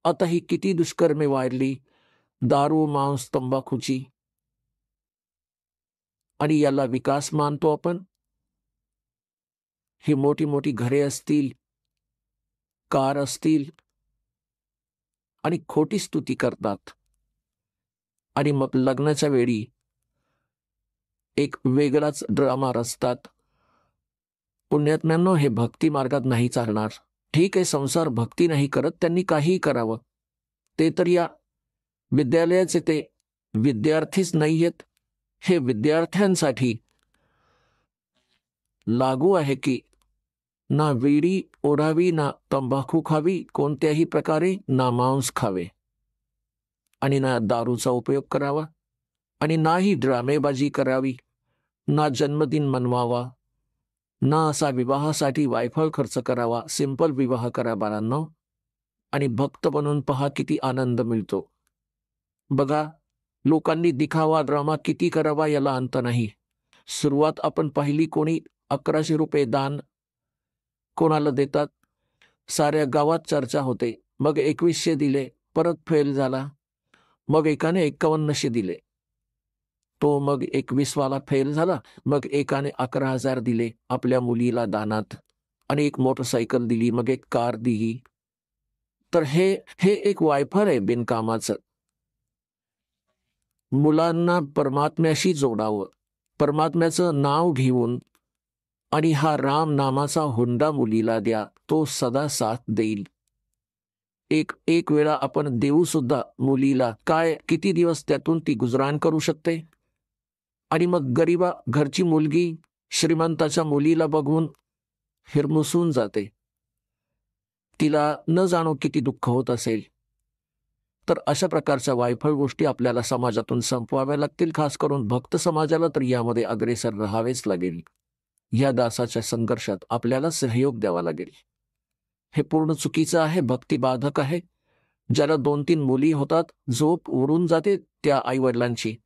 आता ही किती दुष्कर्मे वाढली, दारू, मांस, तंबाखूची, आणि याला विकास मानतो आपण. ही मोठी मोठी घरे असतील, कार असतील, आणि खोटी स्तुती करतात. आणि मग लग्नाच्या वेळी एक वेगळाच ड्रामा रचतात. पुण्यात्म्यांनो, हे भक्ती मार्गात नाही चालणार. ठीक आहे, संसार भक्ती नाही करत, त्यांनी काहीही करावं. ते तर या विद्यालयाचे ते विद्यार्थीच नाही आहेत. हे विद्यार्थ्यांसाठी लागू आहे की ना विडी ओढावी, ना तंबाखू खावी, कोणत्याही प्रकारे ना मांस खावे, आणि ना दारूचा उपयोग करावा, आणि नाही ड्रामेबाजी करावी, ना जन्मदिन मनवावा, ना असा विवाहासाठी वायफळ खर्च करावा. सिंपल विवाह करा बाळांनो, आणि भक्त बनून पहा किती आनंद मिळतो. बघा, लोकांनी दिखावा ड्रामा किती करावा याला अंत नाही. सुरुवात आपण पाहिली, कोणी 1100 रुपये दान कोणाला देतात, साऱ्या गावात चर्चा होते. मग 2100 दिले, परत फेल झाला. मग एकाने 5100 दिले, तो मग 21 वाला फेल झाला. मग एकाने 11,000 दिले आपल्या मुलीला दानात, आणि एक मोटरसायकल दिली, मग एक कार दिली. तर हे एक वायफळ आहे बिनकामाचं. मुलांना परमात्म्याशी जोडावं, परमात्म्याचं नाव घेऊन, आणि हा राम नामाचा हुंडा मुलीला द्या, तो सदा साथ देईल. एक वेळा आपण देऊ सुद्धा मुलीला, काय किती दिवस त्यातून ती गुजराण करू शकते. आणि मग गरीबा घरची मुलगी श्रीमंताच्या मुलीला बघून हिरमुसून जाते. तिला न जाणो किती दुःख होत असेल. तर अशा प्रकारच्या वायफळ गोष्टी आपल्याला समाजातून संपवाव्या लागतील. खास करून भक्त समाजाला तर यामध्ये अग्रेसर राहावेच लागेल. या दासाच्या संघर्षात आपल्याला सहयोग द्यावा लागेल. हे पूर्ण चुकीचं आहे, भक्तिबाधक आहे. ज्याला 2-3 मुली होतात, झोप उडून जाते त्या आईवडिलांची,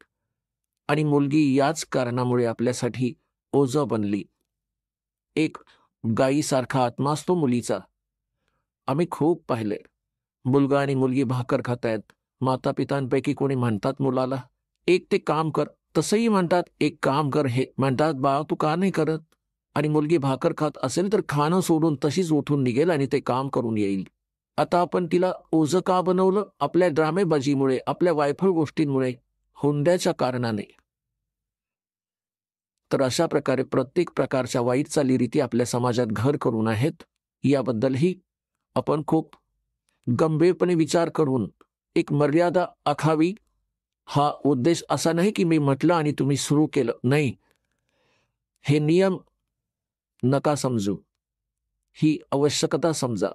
आणि मुलगी याच कारणामुळे आपल्यासाठी ओझं बनली. एक गायीसारखा आत्मा असतो मुलीचा. आम्ही खूप पाहिले, मुलगा आणि मुलगी भाकर खातायत. माता पितांपैकी कोणी म्हणतात मुलाला, एक ते काम कर, तसंही म्हणतात एक काम कर, हे म्हणतात बाळा तू का नाही करत. आणि मुलगी भाकर खात असेल तर खाणं सोडून तशीच उठून निघेल आणि ते काम करून येईल. आता आपण तिला ओझं का बनवलं? आपल्या ड्रामेबाजीमुळे, आपल्या वायफळ गोष्टींमुळे, हुंड्याच्या कारणाने. तर अशा प्रकारे प्रत्येक प्रकारच्या वाईट चालीरीती आपल्या समाजात घर करून आहेत. याबद्दलही आपण खूप गंभीरपणे विचार करून एक मर्यादा आखावी. हा उद्देश असा नाही की मी म्हटलं आणि तुम्ही सुरू केलं, नाही. हे नियम नका समजू, ही आवश्यकता समजा.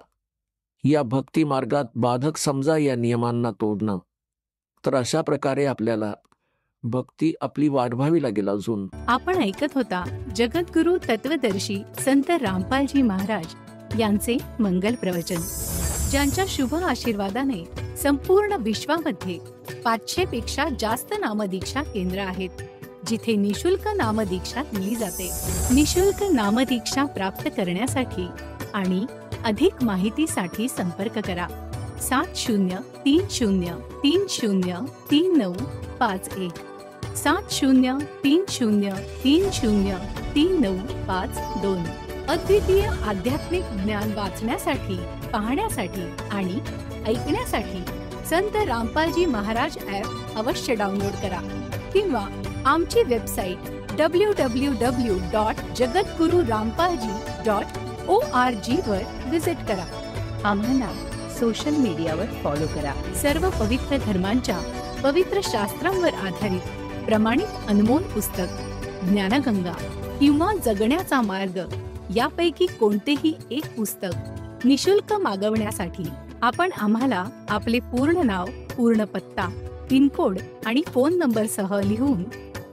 या भक्ती मार्गात बाधक समजा या नियमांना तोडणं. तर अशा प्रकारे आपल्याला भक्ती आपली वाढवावी लागेल. अजून आपण ऐकत होता जगद्गुरु तत्वदर्शी संत रामपालजी महाराज यांचे मंगल प्रवचन, ज्यांच्या शुभ आशीर्वादाने संपूर्ण विश्वामध्ये 500 पेक्षा जास्त नामदीक्षा केंद्र आहेत, जिथे निशुल्क नामदीक्षा दिली जाते. निशुल्क नामदीक्षा प्राप्त करण्यासाठी आणि अधिक माहितीसाठी संपर्क करा 7030303951 7030303952. अद्वितीय आध्यात्मिक ज्ञान वाचण्यासाठी, पाहण्यासाठी आणि ऐकण्यासाठी संत रामपालजी महाराज ॲप अवश्य डाउनलोड करा, किंवा आमची वेबसाईट www.jagadgururampalji.org वर विजिट करा. आम्हाला सोशल मीडियावर फॉलो करा. सर्व पवित्र धर्मांच्या पवित्र शास्त्रांवर आधारित प्रमाणित अनमोल पुस्तक ज्ञानगंगा किंवा जगण्याचा मार्ग यापैकी कोणतेही एक पुस्तक निशुल्क मागवण्यासाठी आपण आम्हाला आपले पूर्ण नाव, पूर्ण पत्ता, पिनकोड आणि फोन नंबर सह लिहून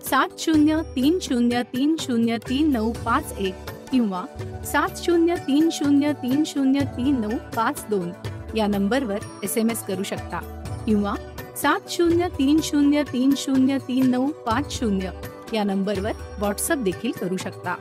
7030303951 किंवा 7030303952 या नंबरवर SMS करू शकता, किंवा 7030303950 या नंबरवर व्हॉट्सअप देखील करू शकता.